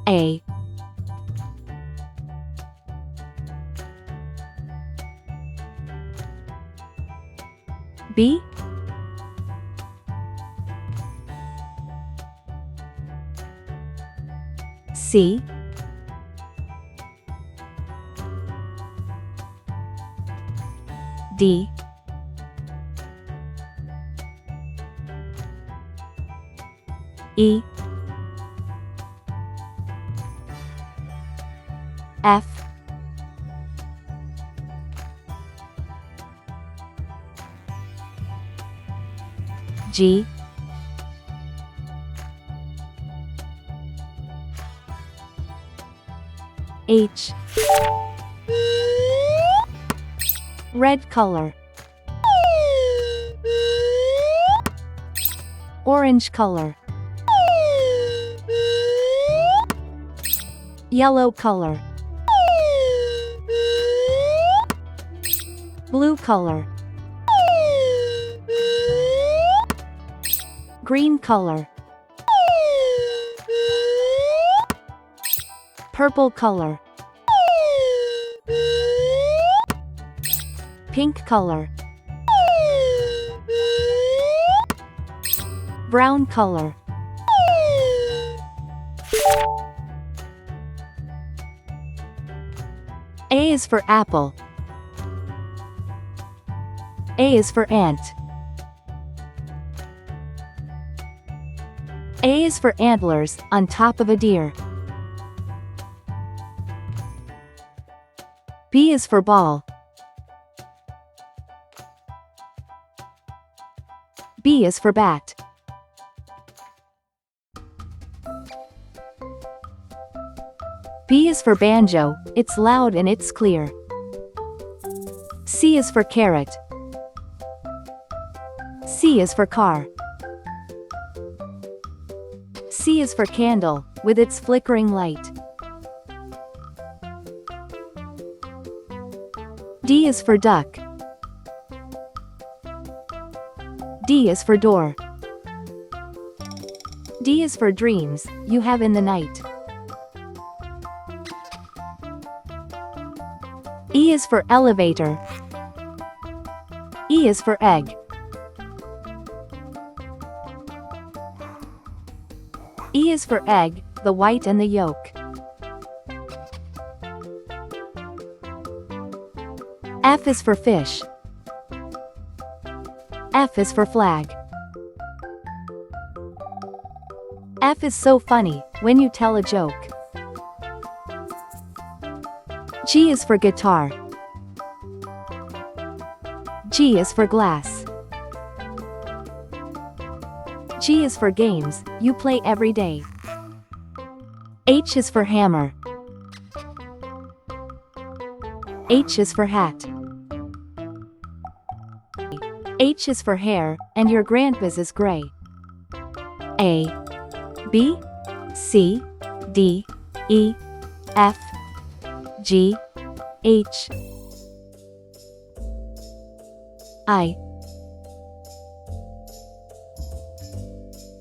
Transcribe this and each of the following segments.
A, B, C, D, E, F, G, H. Red color. Orange color. Yellow color. Blue color. Green color. Purple color. Pink color. Brown color. A is for apple. A is for ant. A is for antlers on top of a deer. B is for ball. B is for bat. B is for banjo, it's loud and it's clear. C is for carrot. C is for car. C is for candle, with its flickering light. D is for duck. D is for door. D is for dreams, you have in the night. E is for elevator. E is for egg. E is for egg, the white and the yolk. F is for fish. F is for flag. F is so funny, when you tell a joke. G is for guitar. G is for glass. G is for games, you play every day. H is for hammer. H is for hat. H is for hair, and your grandpa's is gray. A, B, C, D, E, F, G, H, I,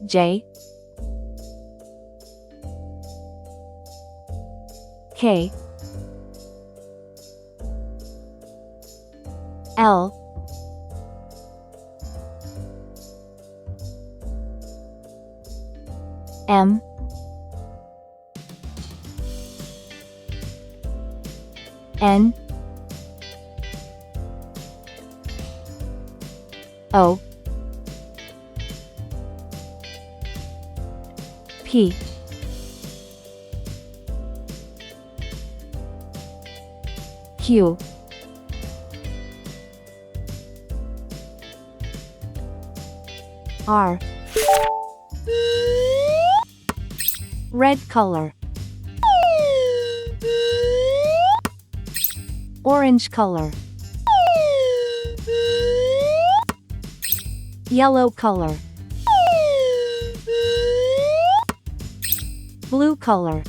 J, K, L, M, N, O, P, Q, R. Red color. Orange color. Yellow color. Blue color.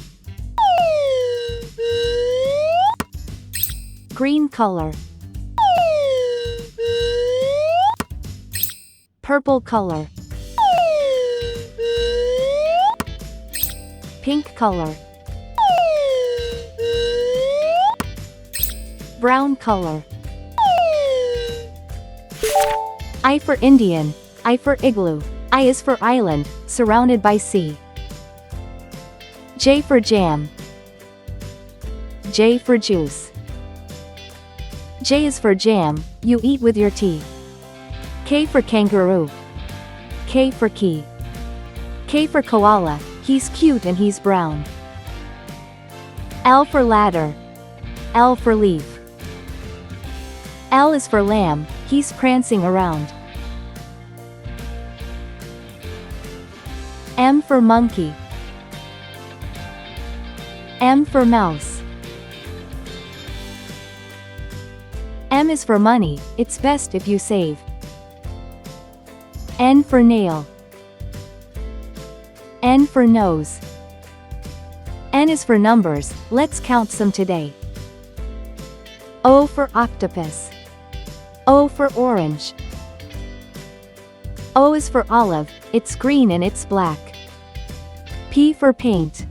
Green color. Purple color. Pink color. Brown color. I for Indian. I for igloo. I is for island, surrounded by sea. J for jam. J for juice. J is for jam, you eat with your tea. K for kangaroo. K for key. K for koala, he's cute and he's brown. L for ladder. L for leaf. L is for lamb, he's prancing around. M for monkey. M for mouse. M is for money, it's best if you save. N for nail. N for nose. N is for numbers, let's count some today. O for octopus. O for orange. O is for olive, it's green and it's black. P for paint.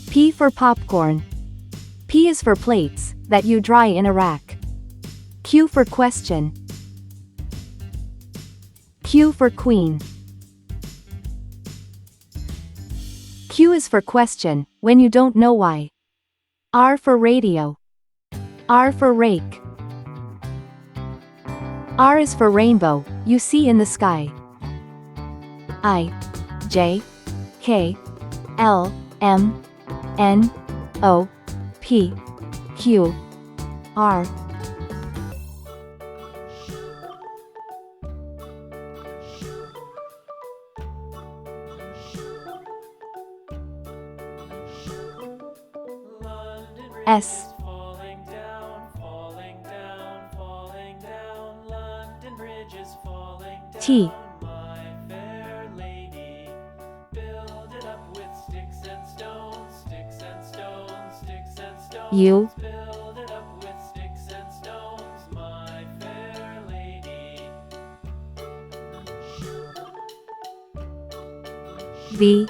P for popcorn. P is for plates, that you dry in a rack. Q for question. Q for queen. Q is for question, when you don't know why. R for radio. R for rake. R is for rainbow, you see in the sky. I, J, K, L, M, N, O, P, Q, R. S. T. U. V.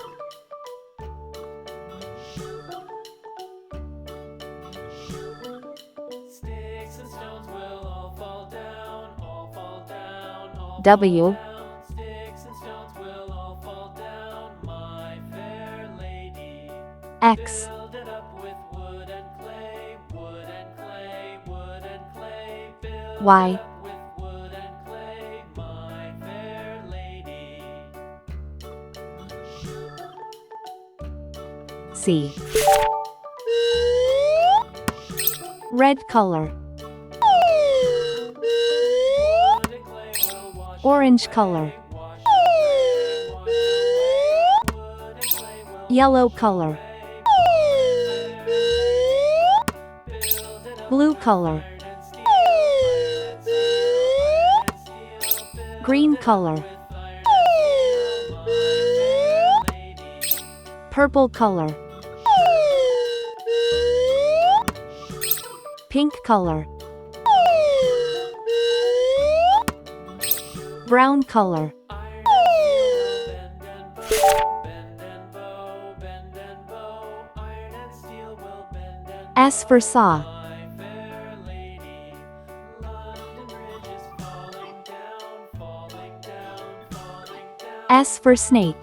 W. X. Y. C. Red color. Orange color. Yellow color. Blue color. Green color. Purple color. Pink color. Brown color. S for saw. S for snake.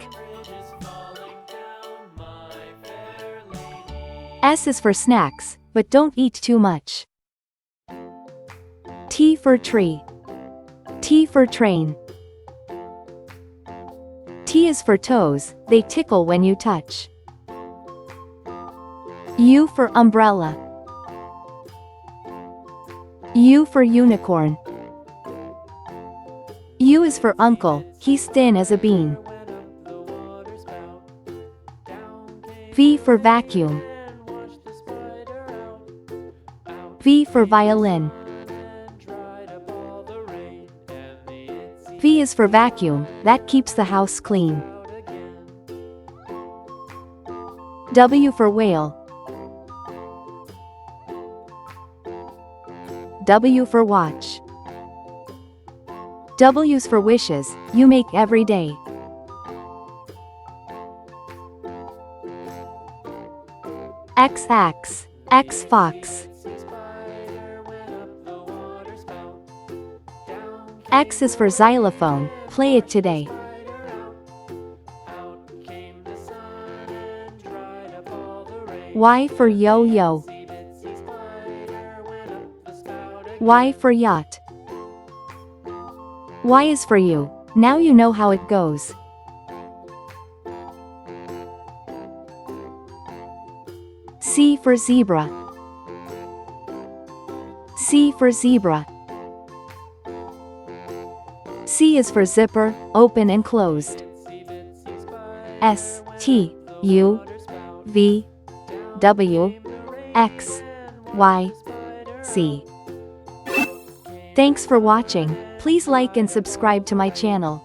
S is for snacks, but don't eat too much. T for tree. T for train. T is for toes, they tickle when you touch. U for umbrella. U for unicorn. U is for uncle, he's thin as a bean. V for vacuum. V for violin. V is for vacuum, that keeps the house clean. W for whale. W for watch. W's for wishes, you make every day. X axe, X fox. X is for xylophone, play it today. Y for yo-yo. Y for yacht. Y is for you. Now you know how it goes. C for zebra. C for zebra. C is for zipper, open and closed. S, T, U, V, W, X, Y, Z. Thanks for watching. Please like and subscribe to my channel.